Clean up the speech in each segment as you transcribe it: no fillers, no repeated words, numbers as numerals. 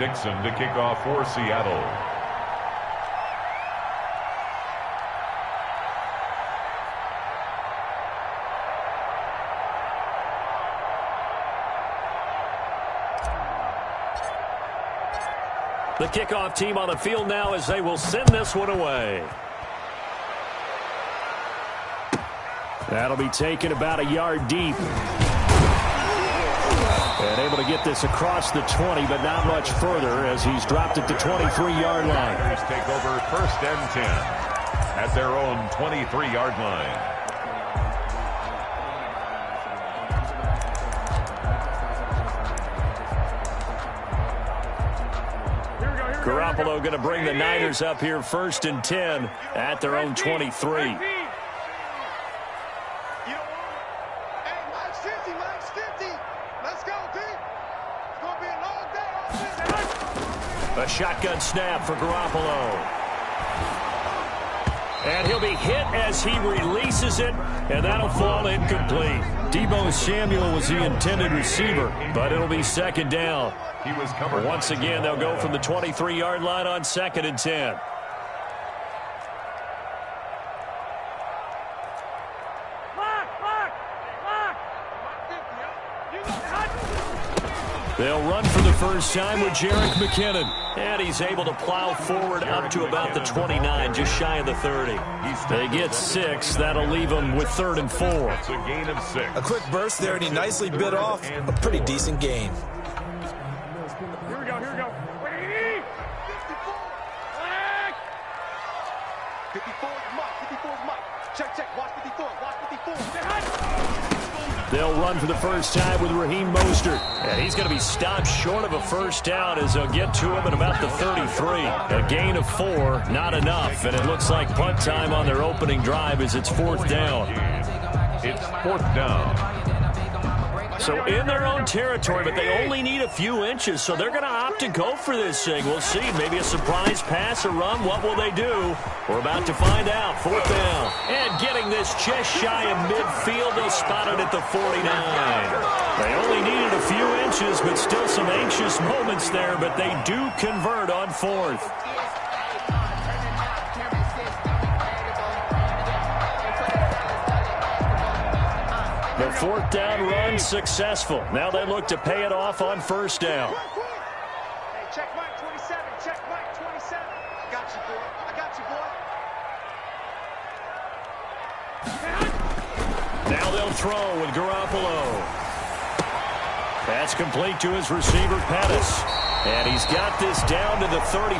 Dixon to kick off for Seattle. The kickoff team on the field now as they will send this one away. That'll be taken about a yard deep. And able to get this across the 20, but not much further as he's dropped it to 23-yard line. Take over 1st and 10 at their own 23-yard line. Garoppolo going to bring the Niners up here 1st and 10 at their own 23. A shotgun snap for Garoppolo. And he'll be hit as he releases it, and that'll fall incomplete. Deebo Samuel was the intended receiver, but it'll be 2nd down. He was covered. Once again, they'll go from the 23-yard line on 2nd and 10. They'll run for the first time with Jerick McKinnon. And he's able to plow forward up to about the 29, just shy of the 30. They get 6. That'll leave them with 3rd and 4. It's a gain of 6. A quick burst there, and he nicely bit off a pretty decent gain. Here we go. 54 is Mike. Check. Watch 54. They'll run for the first time with Raheem Mostert. And he's going to be stopped short of a first down as they'll get to him at about the 33. A gain of 4, not enough. And it looks like punt time on their opening drive as it's 4th down. It's 4th down. So in their own territory, but they only need a few inches, so they're going to opt to go for this thing. We'll see. Maybe a surprise pass or run. What will they do? We're about to find out. 4th down. And getting this just shy of midfield. They'll spot it at the 49. They only needed a few inches, but still some anxious moments there, but they do convert on 4th. The 4th down run successful. Now they look to pay it off on 1st down. Hey, check Mike 27. I got you, boy. Now they'll throw with Garoppolo. That's complete to his receiver, Pettis. And he's got this down to the 35.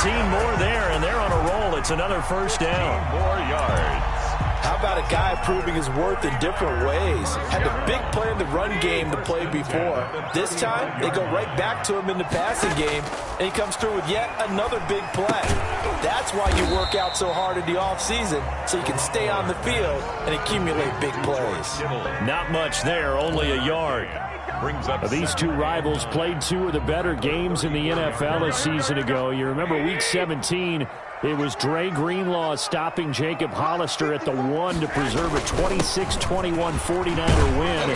15 more there, and they're on a roll. It's another 1st down. 2 more yards. How about a guy proving his worth in different ways? Had a big play in the run game to play before. This time, they go right back to him in the passing game, and he comes through with yet another big play. That's why you work out so hard in the offseason, so you can stay on the field and accumulate big plays. Not much there, only a yard. Brings up These two rivals played 2 of the better games in the NFL a season ago. You remember Week 17, it was Dre Greenlaw stopping Jacob Hollister at the 1 to preserve a 26-21 49er win.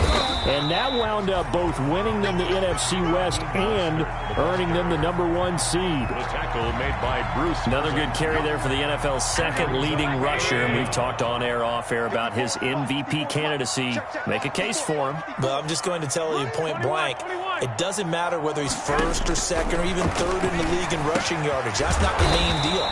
And that wound up both winning them the NFC West and earning them the #1 seed. the tackle made by Bruce. Another good carry there for the NFL's 2nd leading rusher. And we've talked on air, off air about his MVP candidacy. Make a case for him. But I'm just going to tell you point blank, it doesn't matter whether he's 1st or 2nd or even 3rd in the league in rushing yardage. That's not the main deal.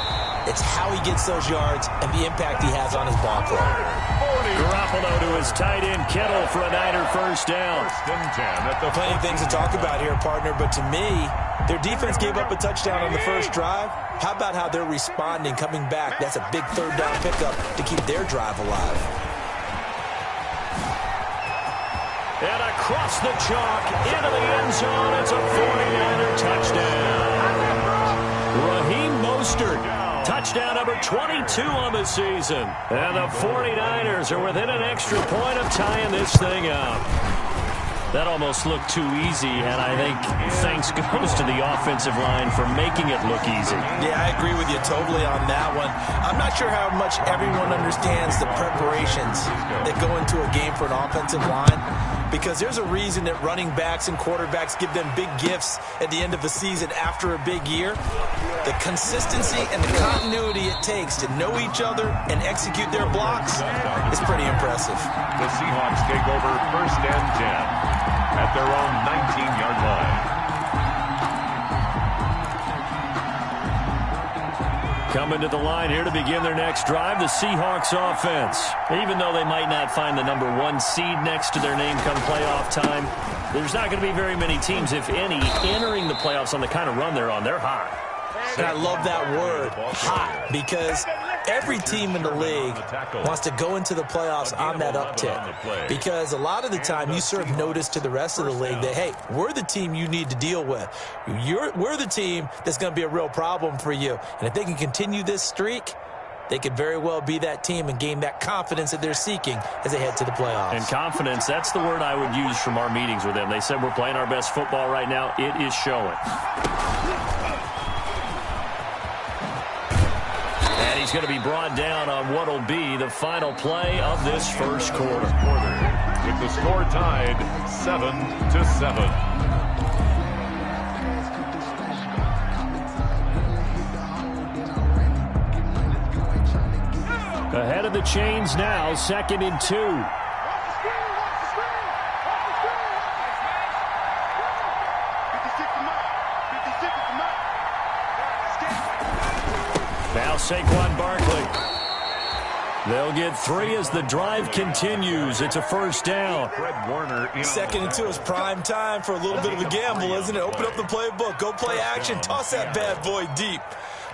It's how he gets those yards and the impact he has on his ball club. Garoppolo to his tight end Kittle for a Niner 1st down. 1st and 10 at the Plenty of things to talk about here, partner, but to me, their defense gave up a touchdown on the first drive. How about how they're responding, coming back? That's a big 3rd down pickup to keep their drive alive. And across the chalk, into the end zone, it's a 49er touchdown. Raheem Mostert. Touchdown number 22 on the season. And the 49ers are within an extra point of tying this thing up. That almost looked too easy, and I think thanks goes to the offensive line for making it look easy. Yeah, I agree with you totally on that one. I'm not sure how much everyone understands the preparations that go into a game for an offensive line, because there's a reason that running backs and quarterbacks give them big gifts at the end of the season after a big year. The consistency and the continuity it takes to know each other and execute their blocks is pretty impressive. The Seahawks take over 1st and 10 at their own 19-yard line. Coming to the line here to begin their next drive, the Seahawks offense. Even though they might not find the #1 seed next to their name come playoff time, there's not going to be very many teams, if any, entering the playoffs on the kind of run they're on. They're hot. And I love that word, hot, because every team in the league wants to go into the playoffs on that uptick. Because a lot of the time you serve notice to the rest of the league that, hey, we're the team you need to deal with. We're the team that's going to be a real problem for you. And if they can continue this streak, they could very well be that team and gain that confidence that they're seeking as they head to the playoffs. And confidence, that's the word I would use from our meetings with them. They said we're playing our best football right now. It is showing. He's going to be brought down on what will be the final play of this first quarter. With the score tied 7-7. Ahead of the chains now, 2nd and 2. Now Saquon Barkley. They'll get 3 as the drive continues. It's a 1st down. 2nd and 2 is prime time for a little bit of a gamble, isn't it? Open up the playbook. Go play action. Toss that bad boy deep.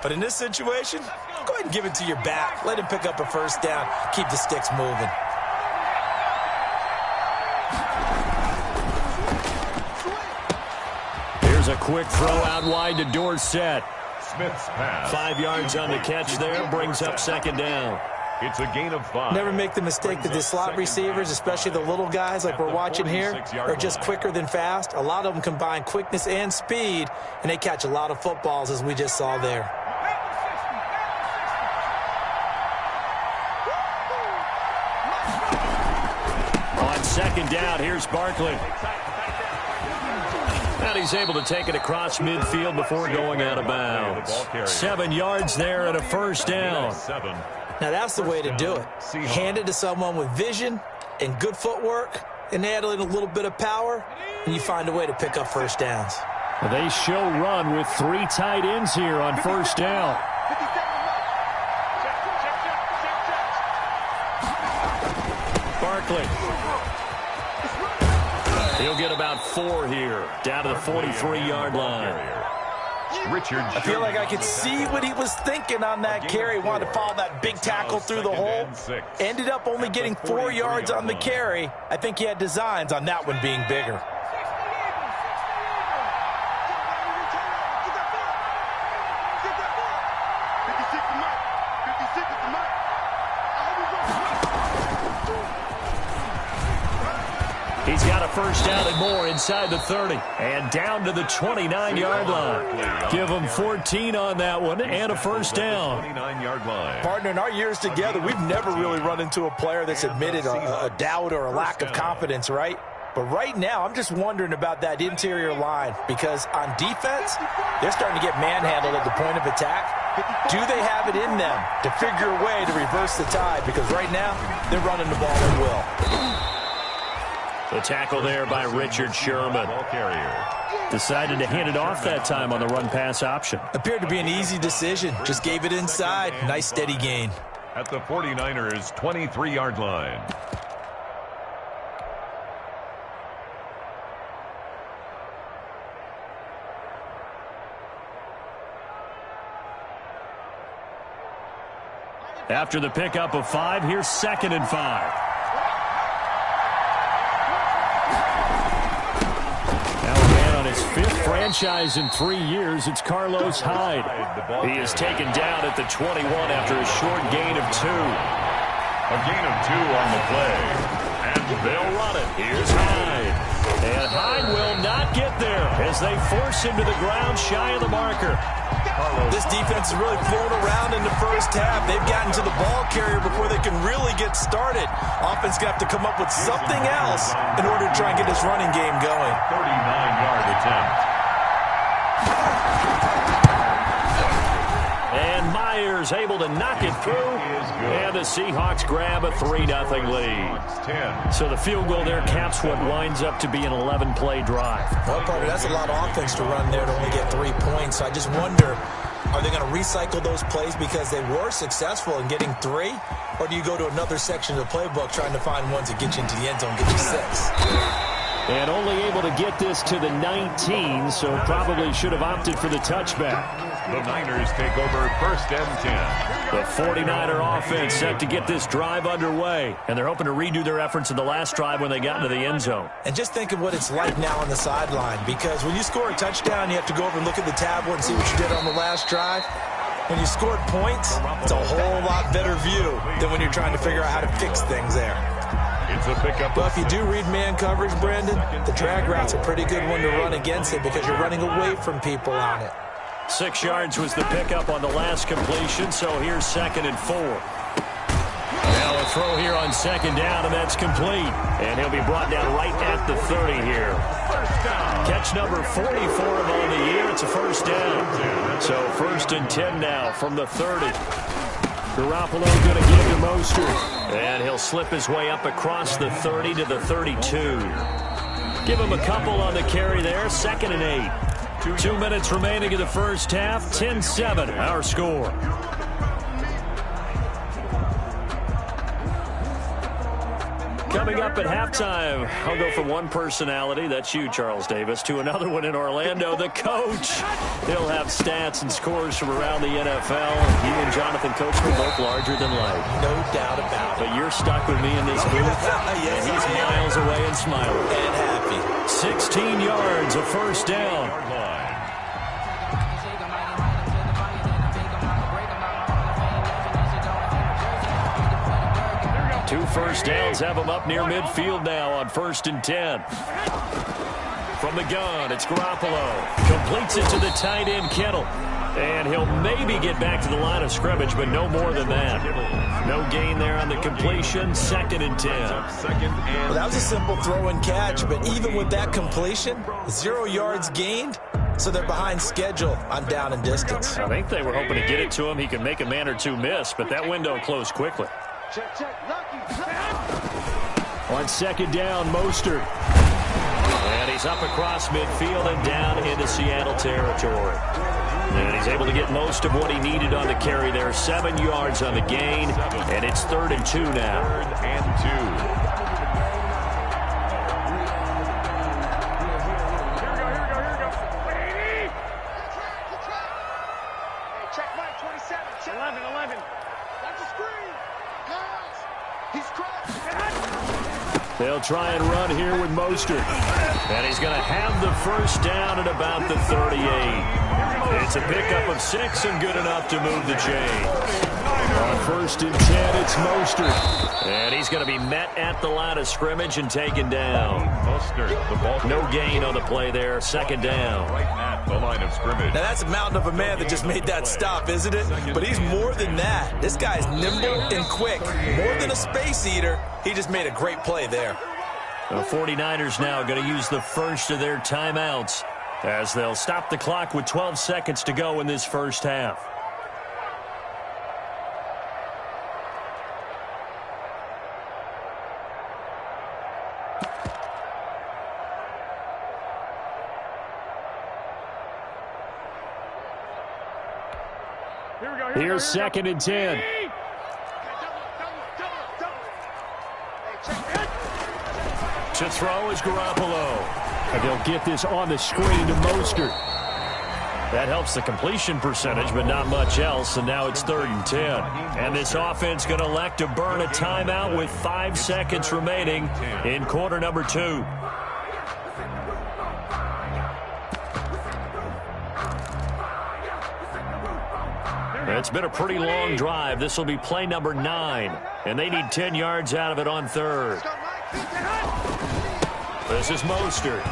But in this situation, go ahead and give it to your back. Let him pick up a 1st down. Keep the sticks moving. Here's a quick throw out wide to Dorsett. Smith's pass. 5 yards on the catch there, brings up 2nd down. It's a gain of 5. Never make the mistake that the slot receivers, especially the little guys like we're watching here, are just quicker than fast. A lot of them combine quickness and speed, and they catch a lot of footballs, as we just saw there. On 2nd down, here's Barkley. And he's able to take it across midfield before going out of bounds. 7 yards there and a 1st down. Now that's the way to do it. Hand it to someone with vision and good footwork, and add in a little bit of power, and you find a way to pick up 1st downs. They show run with 3 tight ends here on 1st down. Barkley. He'll get about 4 here, down to the 43-yard line. I feel like I could see what he was thinking on that carry. Wanted to follow that big tackle through the hole. Ended up only getting 4 yards on the carry. I think he had designs on that one being bigger. He's got a 1st down and more inside the 30. And down to the 29-yard line. Give him 14 on that one and a 1st down. Partner, in our years together, we've never really run into a player that's admitted a doubt or a lack of confidence, right? But right now, I'm just wondering about that interior line, because on defense, they're starting to get manhandled at the point of attack. Do they have it in them to figure a way to reverse the tide? Because right now, they're running the ball at will. The tackle there by Richard Sherman. Decided to hand it off that time on the run-pass option. Appeared to be an easy decision. Just gave it inside. Nice steady gain. At the 49ers' 23-yard line. After the pickup of 5, here's 2nd and 5. His 5th franchise in 3 years, it's Carlos Hyde. He is taken down at the 21 after a short gain of 2. A gain of 2 on the play. And they'll run it. Here's Hyde. And Hyde will not get there as they force him to the ground shy of the marker. This defense is really flown around in the first half. They've gotten to the ball carrier before they can really get started. Offense going to have to come up with something else in order to try and get this running game going. 39-yard attempt. And Myers able to knock it through. And the Seahawks grab a 3-0 lead. So the field goal there caps what winds up to be an 11-play drive. Well, partner, that's a lot of offense to run there to only get 3 points. So I just wonder, are they going to recycle those plays because they were successful in getting 3? Or do you go to another section of the playbook trying to find ones that get you into the end zone, get you 6? And only able to get this to the 19, so probably should have opted for the touchback. The Niners take over 1st and 10. The 49er offense set to get this drive underway, and they're hoping to redo their efforts in the last drive when they got into the end zone. And just think of what it's like now on the sideline, because when you score a touchdown, you have to go over and look at the tablet and see what you did on the last drive. When you scored points, it's a whole lot better view than when you're trying to figure out how to fix things there. It's a pickup. Well, if you do read man coverage, Brandon, the drag route's a pretty good one to run against it because you're running away from people on it. 6 yards was the pickup on the last completion, so here's 2nd and 4. Now a throw here on 2nd down, and that's complete. And he'll be brought down right at the 30 here. Catch number 44 of on the year. It's a 1st down. So 1st and 10 now from the 30. Garoppolo going to give to Mostert. And he'll slip his way up across the 30 to the 32. Give him a couple on the carry there. 2nd and 8. 2 minutes remaining in the first half. 10-7, our score. Coming up at halftime, I'll go from one personality, that's you, Charles Davis, to another one in Orlando, the coach. He'll have stats and scores from around the NFL. He and Jonathan Coachman both larger than life. No doubt about it. But you're stuck with me in this booth, Yes, and he's miles away and smiling. And happy. 16 yards, a 1st down. 2 first downs have him up near midfield now on 1st and 10. From the gun, it's Garoppolo. Completes it to the tight end, Kittle. And he'll maybe get back to the line of scrimmage, but no more than that. No gain there on the completion. 2nd and 10. Well, that was a simple throw and catch, but even with that completion, 0 yards gained. So they're behind schedule on down and distance. I think they were hoping to get it to him. He could make a man or two miss, but that window closed quickly. On 2nd down, Mostert. And he's up across midfield and down into Seattle territory. And he's able to get most of what he needed on the carry there. 7 yards on the gain, and it's 3rd and 2 now. 3rd and 2. They'll try and run here with Mostert. And he's going to have the 1st down at about the 38. It's a pickup of 6 and good enough to move the chains. On 1st and 10, it's Mostert. And he's going to be met at the line of scrimmage and taken down. Mostert, the ball. No gain on the play there. 2nd down. Right at the line of scrimmage. Now that's a mountain of a man that just made that stop, isn't it? But he's more than that. This guy's nimble and quick. More than a space eater. He just made a great play there. The 49ers now going to use the first of their timeouts as they'll stop the clock with 12 seconds to go in this first half. Here's 2nd and 10. To throw is Garoppolo. And they'll get this on the screen to Mostert. That helps the completion percentage, but not much else, and now it's 3rd and 10. And this offense going to elect to burn a timeout with 5 seconds remaining in quarter number 2. It's been a pretty long drive. This will be play number 9, and they need 10 yards out of it on 3rd. This is Mostert.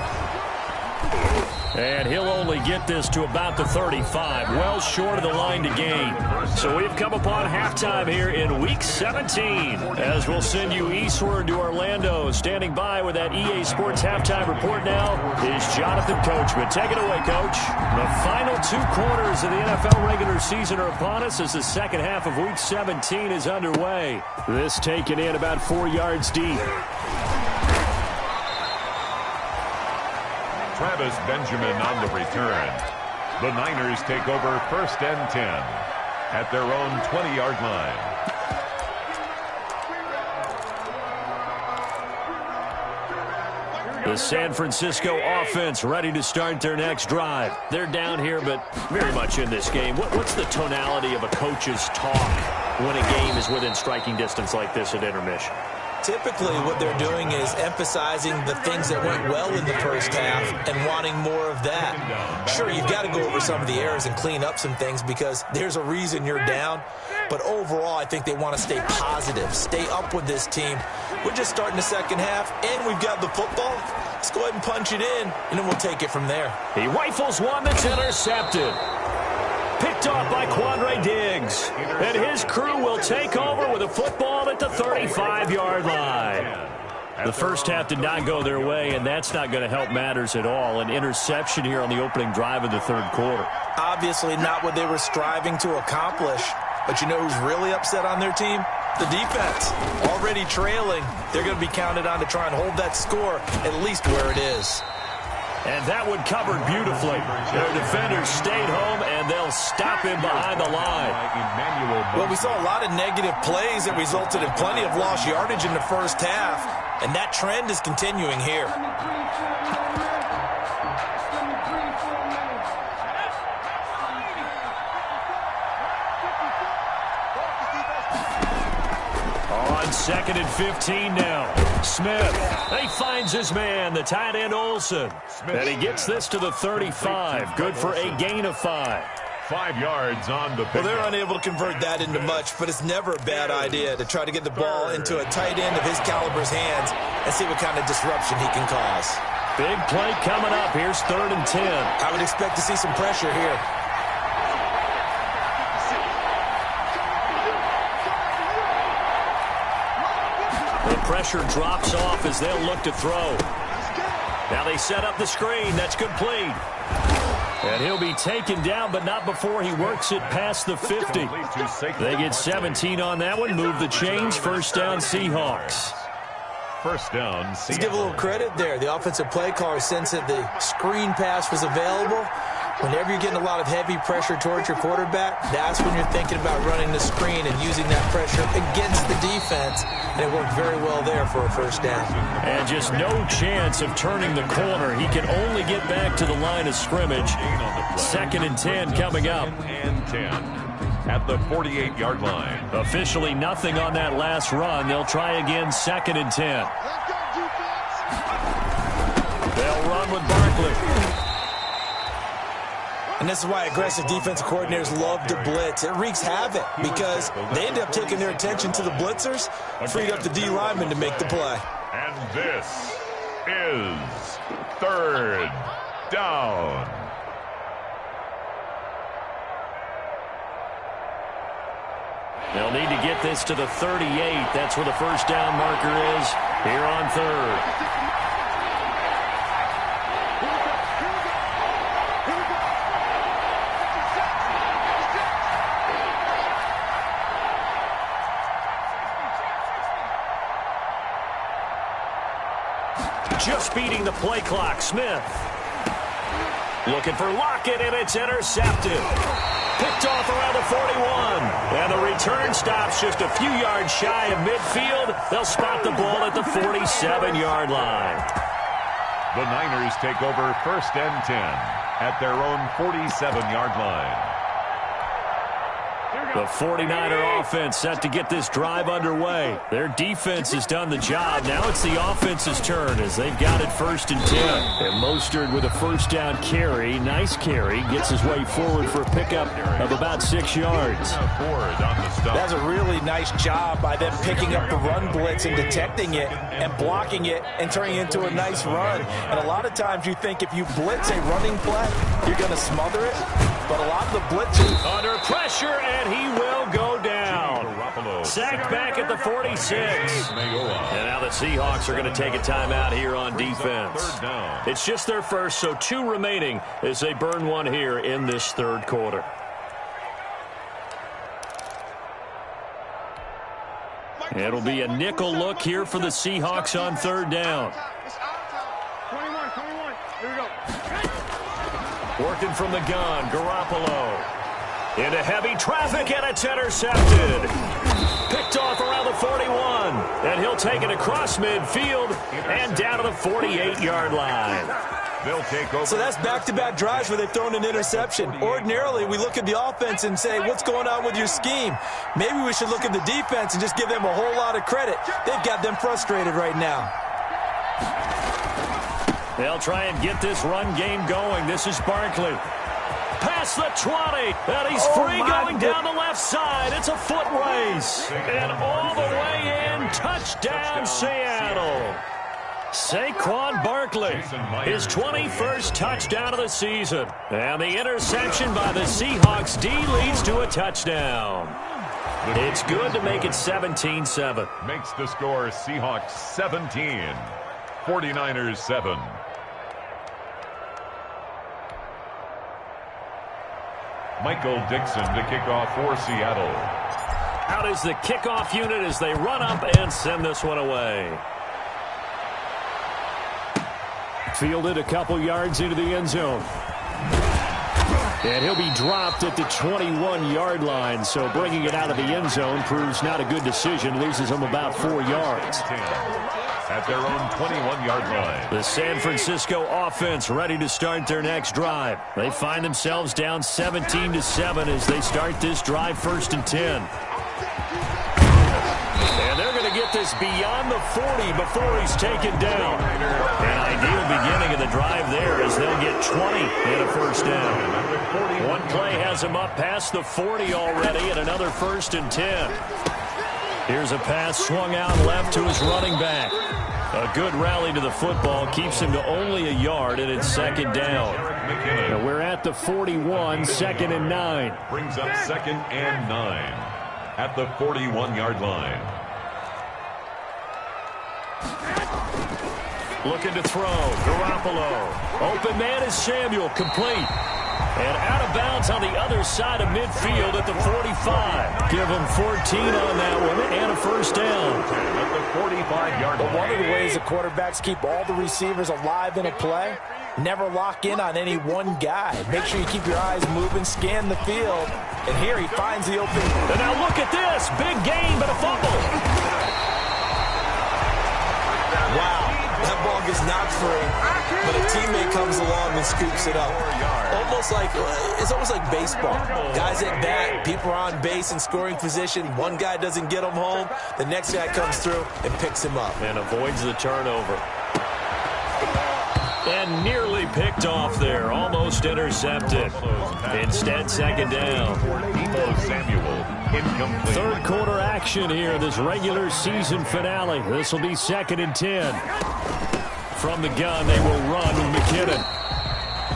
And he'll only get this to about the 35, well short of the line to gain. So we've come upon halftime here in Week 17, as we'll send you eastward to Orlando. Standing by with that EA Sports halftime report now is Jonathan Coachman. Take it away, Coach. The final 2 quarters of the NFL regular season are upon us as the second half of Week 17 is underway. This taken in about 4 yards deep. Travis Benjamin on the return. The Niners take over 1st and 10 at their own 20-yard line. The San Francisco offense ready to start their next drive. They're down here, but very much in this game. What's the tonality of a coach's talk when a game is within striking distance like this at intermission? Typically, what they're doing is emphasizing the things that went well in the first half and wanting more of that. Sure, you've got to go over some of the errors and clean up some things because there's a reason you're down. But overall, I think they want to stay positive, stay up with this team. We're just starting the second half, and we've got the football. Let's go ahead and punch it in, and then we'll take it from there. He rifles one that's intercepted. Picked off by Quandre Diggs. And his crew will take over with a football at the 35-yard line. The first half did not go their way, and that's not going to help matters at all. An interception here on the opening drive of the third quarter. Obviously not what they were striving to accomplish. But you know who's really upset on their team? The defense. Already trailing. They're going to be counted on to try and hold that score at least where it is. And that one covered beautifully. Their defenders stayed home, and they'll stop him behind the line. Well, we saw a lot of negative plays that resulted in plenty of lost yardage in the first half, and that trend is continuing here. On 2nd and 15 now. Smith, he finds his man, the tight end Olsen. And he gets this to the 35. Good for a gain of 5. 5 yards on the pick. Well, they're unable to convert that into much, but it's never a bad idea to try to get the ball into a tight end of his caliber's hands and see what kind of disruption he can cause. Big play coming up. Here's 3rd and 10. I would expect to see some pressure here. The pressure drops off as they'll look to throw. Now they set up the screen. That's complete. And he'll be taken down, but not before he works it past the 50. They get 17 on that one. Move the chains. First down, Seahawks. First down, Seahawks. Let's give a little credit there. The offensive play caller sensed that the screen pass was available. Whenever you're getting a lot of heavy pressure towards your quarterback, that's when you're thinking about running the screen and using that pressure against the defense. And it worked very well there for a first down. And just no chance of turning the corner. He can only get back to the line of scrimmage. 2nd and 10 coming up. And 10 at the 48-yard line. Officially nothing on that last run. They'll try again 2nd and 10. They'll run with Barkley. And this is why aggressive defensive coordinators love to blitz. It wreaks havoc because they end up taking their attention to the blitzers, freed up the D lineman to make the play. And this is 3rd down. They'll need to get this to the 38. That's where the first down marker is here on 3rd. Just beating the play clock. Smith looking for Lockett, and it's intercepted. Picked off around the 41. And the return stops just a few yards shy of midfield. They'll spot the ball at the 47-yard line. The Niners take over 1st and 10 at their own 47-yard line. The 49er offense set to get this drive underway. Their defense has done the job. Now it's the offense's turn as they've got it 1st and 10. And Mostert with a first down carry. Nice carry. Gets his way forward for a pickup of about 6 yards. That's a really nice job by them picking up the run blitz and detecting it and blocking it and turning it into a nice run. And a lot of times you think if you blitz a running play, you're going to smother it. But a lot of the blitzing. Under pressure, and he will go down. Sacked back at the 46. And now the Seahawks are going to take a timeout here on defense. It's just their first, so 2 remaining as they burn one here in this 3rd quarter. It'll be a nickel look here for the Seahawks on 3rd down. 21. Here we go. Working from the gun, Garoppolo. Into heavy traffic, and it's intercepted. Picked off around the 41. And he'll take it across midfield and down to the 48-yard line. They'll take over. So that's back-to-back drives where they've thrown an interception. Ordinarily, we look at the offense and say, what's going on with your scheme? Maybe we should look at the defense and just give them a whole lot of credit. They've got them frustrated right now. They'll try and get this run game going. This is Barkley. Past the 20. And he's free going down the left side. It's a foot race. And all the way in. Touchdown, Seattle. Saquon Barkley, his 21st touchdown of the season. And the interception by the Seahawks D leads to a touchdown. It's good to make it 17-7. Makes the score Seahawks 17, 49ers 7. Michael Dixon to kick off for Seattle. Out is the kickoff unit as they run up and send this one away. Fielded a couple yards into the end zone. And he'll be dropped at the 21-yard line, so bringing it out of the end zone proves not a good decision. Loses him about 4 yards. At their own 21-yard line. The San Francisco offense ready to start their next drive. They find themselves down 17-7 as they start this drive 1st and 10. And they're going to get this beyond the 40 before he's taken down. An ideal beginning of the drive there as they'll get 20 and a first down. One play has him up past the 40 already and another 1st and 10. Here's a pass swung out left to his running back. A good rally to the football keeps him to only a yard, and it's 2nd down. Now we're at the 41, 2nd and 9. Brings up 2nd and 9 at the 41-yard line. Looking to throw. Garoppolo. Open man is Samuel. Complete. And out of bounds on the other side of midfield at the 45. Give him 14 on that one and a first down. At the 45-yard line. But one of the ways the quarterbacks keep all the receivers alive in a play, never lock in on any one guy. Make sure you keep your eyes moving, scan the field. And here he finds the open. And now look at this. Big gain, but a fumble. Wow. That ball gets knocked free, but a teammate comes along and scoops it up. It's almost like baseball. Guys at bat, people are on base in scoring position. One guy doesn't get him home. The next guy comes through and picks him up. And avoids the turnover. And nearly picked off there. Almost intercepted. Instead, 2nd down. Samuel, incomplete. 3rd quarter action here, this regular season finale. This will be 2nd and 10. From the gun, they will run with McKinnon.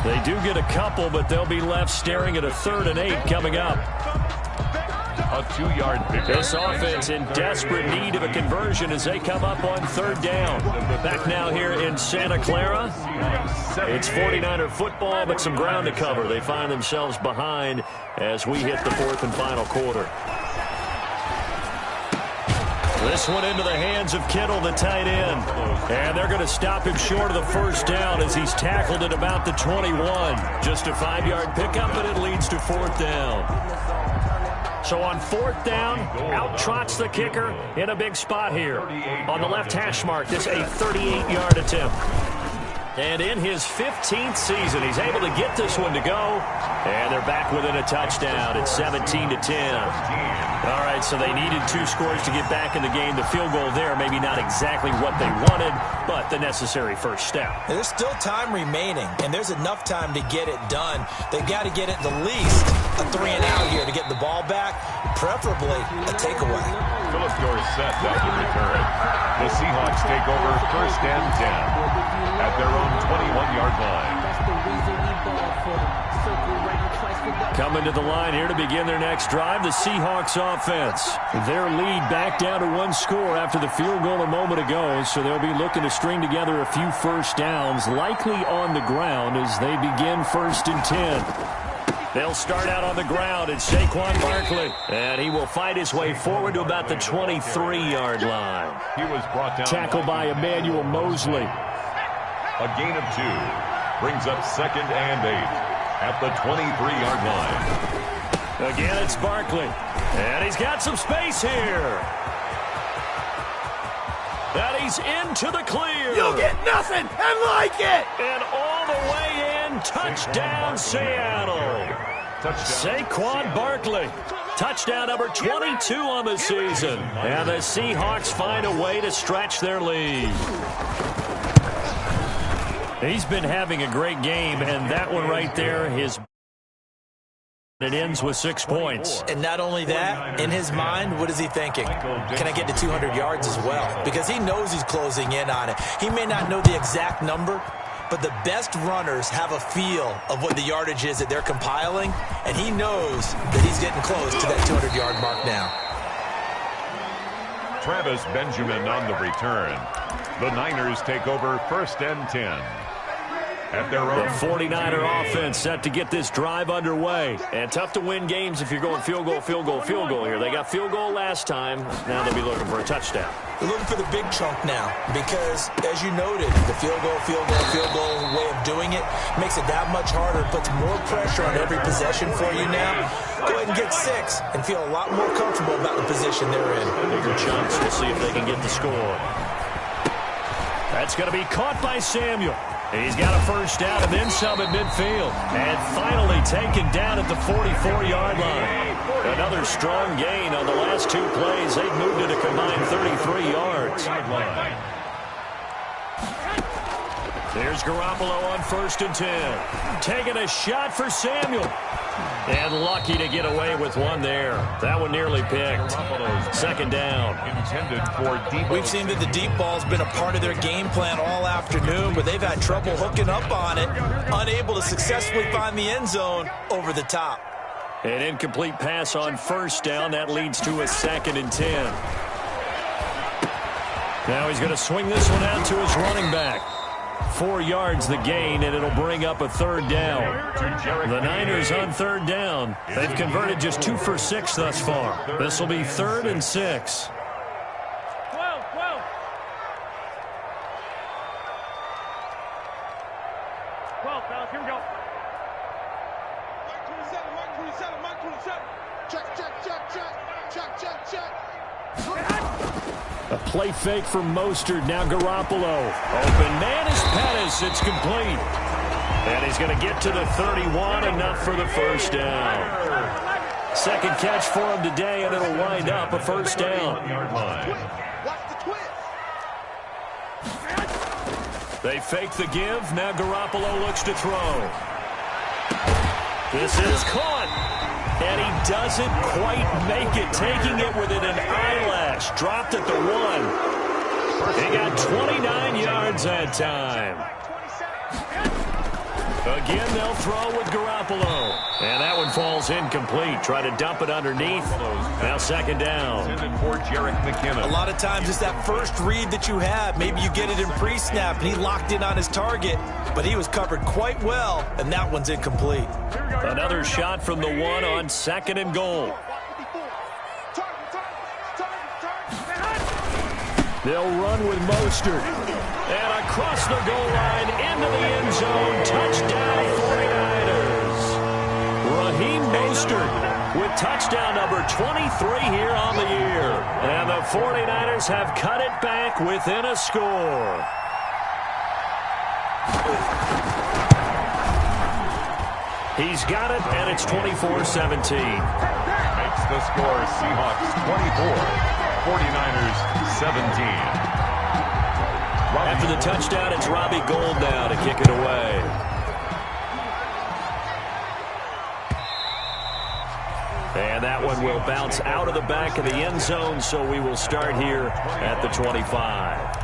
They do get a couple, but they'll be left staring at a 3rd and 8 coming up. A 2-yard pickup. This offense in desperate need of a conversion as they come up on 3rd down. Back now here in Santa Clara. It's 49er football, but some ground to cover. They find themselves behind as we hit the 4th and final quarter. This one into the hands of Kittle, the tight end. And they're going to stop him short of the first down as he's tackled at about the 21. Just a 5-yard pickup, and it leads to 4th down. So on 4th down, out trots the kicker in a big spot here. On the left hash mark, this a 38-yard attempt. And in his 15th season, he's able to get this one to go. And they're back within a touchdown. It's 17-10. All right, so they needed 2 scores to get back in the game. The field goal there, maybe not exactly what they wanted, but the necessary first step. There's still time remaining, and there's enough time to get it done. They've got to get it the least a 3-and-out here to get the ball back, preferably a takeaway. Philip Dorsett does the return. The Seahawks take over 1st and 10 at their own 21-yard line. Coming to the line here to begin their next drive, the Seahawks offense. Their lead back down to 1 score after the field goal a moment ago, so they'll be looking to string together a few first downs, likely on the ground as they begin 1st and 10. They'll start out on the ground. It's Saquon Barkley, and he will fight his way forward to about the 23-yard line. He was brought down. Tackled by Emmanuel Mosley. A gain of 2 brings up 2nd and 8 at the 23-yard line. Again, it's Barkley, and he's got some space here. And he's into the clear. You'll get nothing and like it. And all the way in, touchdown Seattle. Saquon Barkley. Touchdown number 22 on the season. And the Seahawks find a way to stretch their lead. He's been having a great game, and that one right there, it ends with 6 points. And not only that, in his mind, what is he thinking? Can I get to 200 yards as well? Because he knows he's closing in on it. He may not know the exact number, but the best runners have a feel of what the yardage is that they're compiling, and he knows that he's getting close to that 200-yard mark now. Travis Benjamin on the return. The Niners take over 1st and 10. At their own. The 49er offense set to get this drive underway. And tough to win games if you're going field goal, field goal, field goal here. They got field goal last time. Now they'll be looking for a touchdown. They're looking for the big chunk now because, as you noted, the field goal way of doing it makes it that much harder. It puts more pressure on every possession for you now. Go ahead and get 6 and feel a lot more comfortable about the position they're in. Bigger chunks to see if they can get the score. That's going to be caught by Samuel. He's got a first down and then some at midfield. And finally taken down at the 44-yard line. Another strong gain on the last 2 plays. They've moved it a combined 33 yards. There's Garoppolo on 1st and 10. Taking a shot for Samuel. And lucky to get away with one there. That one nearly picked. 2nd down. Intended for deep. We've seen that the deep ball's been a part of their game plan all afternoon, but they've had trouble hooking up on it, unable to successfully find the end zone over the top. An incomplete pass on 1st down. That leads to a 2nd and 10. Now he's going to swing this one out to his running back. 4 yards the gain, and it'll bring up a 3rd down. The Niners on 3rd down. They've converted just 2 for 6 thus far. This will be 3rd and 6. 12. Fellas, here we go. Mike 27. Check. A play fake from Mostert. Now Garoppolo. Open man is Pettis. It's complete. And he's going to get to the 31. Enough for the first down. 2nd catch for him today, and it'll wind up a first down. They fake the give. Now Garoppolo looks to throw. This is caught. And he doesn't quite make it, taking it within an eyelash. Dropped at the 1. He got 29 yards that time. Again, they'll throw with Garoppolo. And that one falls incomplete. Try to dump it underneath. Now 2nd down. A lot of times it's that first read that you have. Maybe you get it in pre-snap, and he locked in on his target. But he was covered quite well, and that one's incomplete. Another shot from the 1 on 2nd and goal. They'll run with Mostert. And across the goal line into the end zone. Touchdown 49ers. Raheem Mostert with touchdown number 23 here on the year. And the 49ers have cut it back within a score. He's got it, and it's 24-17. Makes the score Seahawks 24, 49ers 17. After the touchdown, it's Robbie Gould now to kick it away. And that one will bounce out of the back of the end zone, so we will start here at the 25.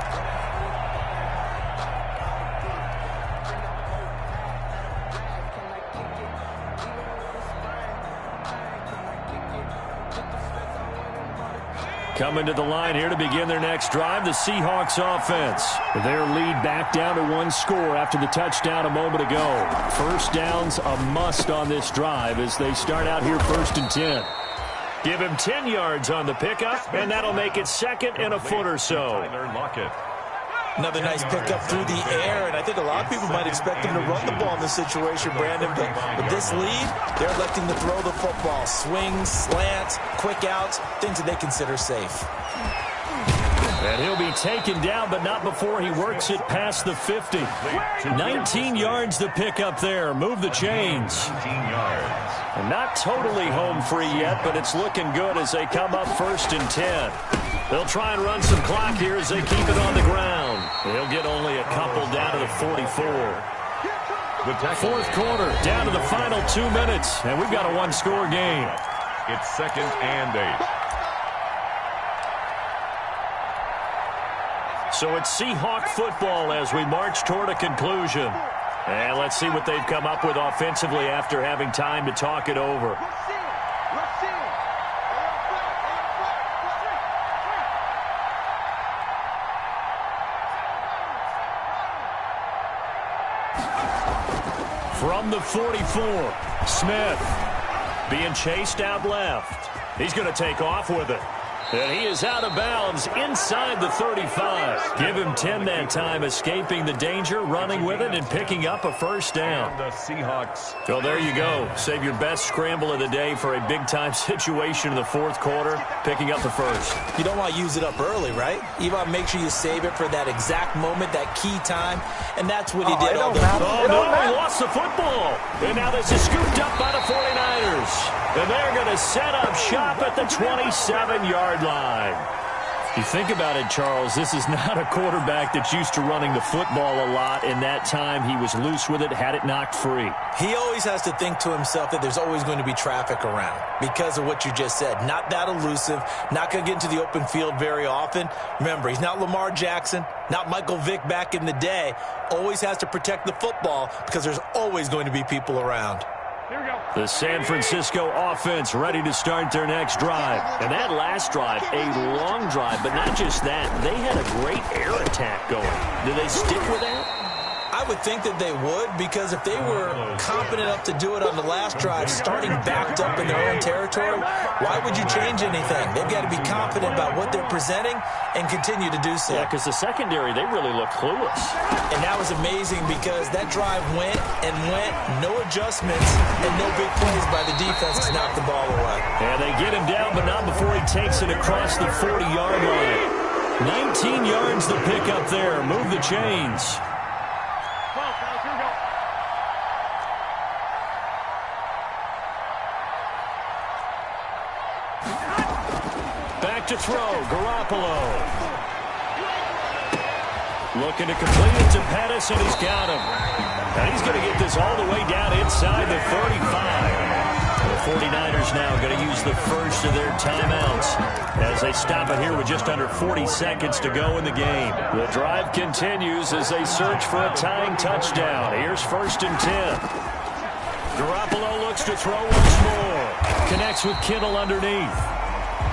Coming to the line here to begin their next drive, the Seahawks offense. Their lead back down to one score after the touchdown a moment ago. First down's a must on this drive as they start out here 1st and 10. Give him 10 yards on the pickup, and that'll make it 2nd and a foot or so. Another nice pickup through the air, and I think a lot of people might expect him to run the ball in this situation, Brandon. But with this lead, they're electing to throw the football. Swings, slants, quick outs, things that they consider safe. And he'll be taken down, but not before he works it past the 50. 19 yards to pick up there. Move the chains. 19 yards. And not totally home free yet, but it's looking good as they come up 1st and 10. They'll try and run some clock here as they keep it on the ground. They'll get only a couple down to the 44. Fourth quarter, down to the final 2 minutes, and we've got a one-score game. It's 2nd and 8. So it's Seahawk football as we march toward a conclusion. And let's see what they've come up with offensively after having time to talk it over. From the 44, Smith being chased out left. He's going to take off with it. And he is out of bounds inside the 35. Give him 10 that time, escaping the danger, running with it, and picking up a first down. The Seahawks. So there you go. Save your best scramble of the day for a big-time situation in the fourth quarter, picking up the first. You don't want to use it up early, right? You want to make sure you save it for that exact moment, that key time, and that's what he did. Oh, no, he lost the football. And now this is scooped up by the 49ers. And they're going to set up shop at the 27-yard line. You think about it, Charles, this is not a quarterback that's used to running the football a lot. In that time, he was loose with it, had it knocked free. He always has to think to himself that there's always going to be traffic around because of what you just said. Not that elusive, not going to get into the open field very often. Remember, he's not Lamar Jackson, not Michael Vick back in the day. Always has to protect the football because there's always going to be people around. The San Francisco offense ready to start their next drive. And that last drive, a long drive, but not just that. They had a great air attack going. Do they stick with that? I would think that they would, because if they were confident enough to do it on the last drive, starting backed up in their own territory, why would you change anything? They've got to be confident about what they're presenting and continue to do so. Yeah, because the secondary, they really look clueless. And that was amazing because that drive went and went, no adjustments, and no big plays by the defense to knock the ball away. And they get him down, but not before he takes it across the 40-yard line. 19 yards to pick up there. Move the chains. To throw, Garoppolo. Looking to complete it to Pettis, and he's got him. And he's going to get this all the way down inside the 35. The 49ers now going to use the first of their timeouts as they stop it here with just under 40 seconds to go in the game. The drive continues as they search for a tying touchdown. Here's 1st and 10. Garoppolo looks to throw once more. Connects with Kittle underneath.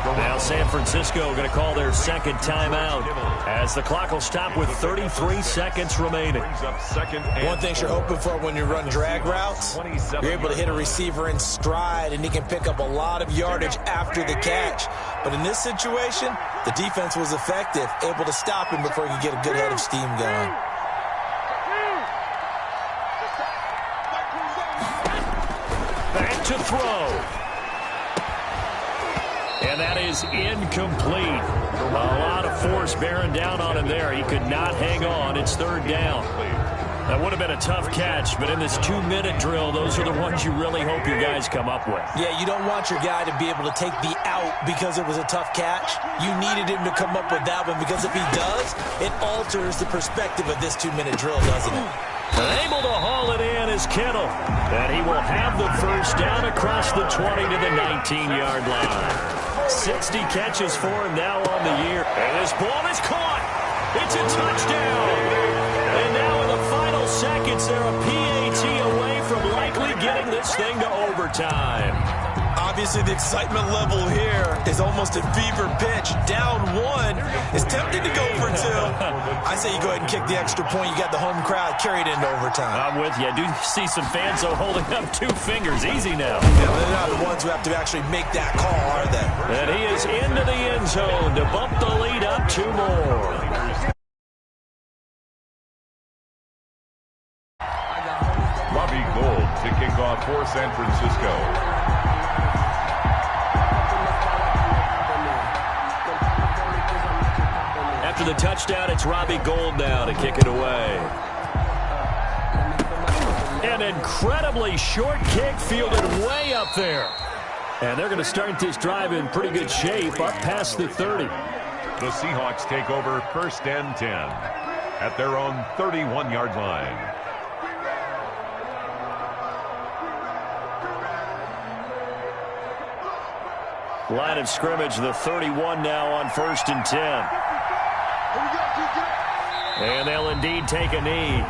Now San Francisco going to call their second timeout as the clock will stop with 33 seconds remaining. One thing you're hoping for when you run drag routes, you're able to hit a receiver in stride and he can pick up a lot of yardage after the catch. But in this situation, the defense was effective, able to stop him before he could get a good head of steam going. Back to throw. And that is incomplete. A lot of force bearing down on him there. He could not hang on. It's 3rd down. That would have been a tough catch, but in this 2-minute drill, those are the ones you really hope your guys come up with. Yeah, you don't want your guy to be able to take the out because it was a tough catch. You needed him to come up with that one because if he does, it alters the perspective of this 2-minute drill, doesn't it? Able to haul it in is Kittle. And he will have the first down across the 20 to the 19-yard line. 60 catches for him now on the year. And this ball is caught. It's a touchdown. And now in the final seconds, they're a PAT away from likely getting this thing to overtime. Obviously, the excitement level here is almost a fever pitch. Down 1 is tempted to go for 2. I say you go ahead and kick the extra point. You got the home crowd carried into overtime. I'm with you. I do see some fans, though, holding up 2 fingers. Easy now. Yeah, they're not the ones who have to actually make that call, are they? And he is into the end zone to bump the lead up 2 more. Robbie Gould to kick off for San Francisco. After the touchdown, it's Robbie Gould now to kick it away. An incredibly short kick fielded way up there. And they're going to start this drive in pretty good shape up past the 30. The Seahawks take over first and 10 at their own 31-yard line. Line of scrimmage, the 31 now on first and 10. And they'll indeed take a knee.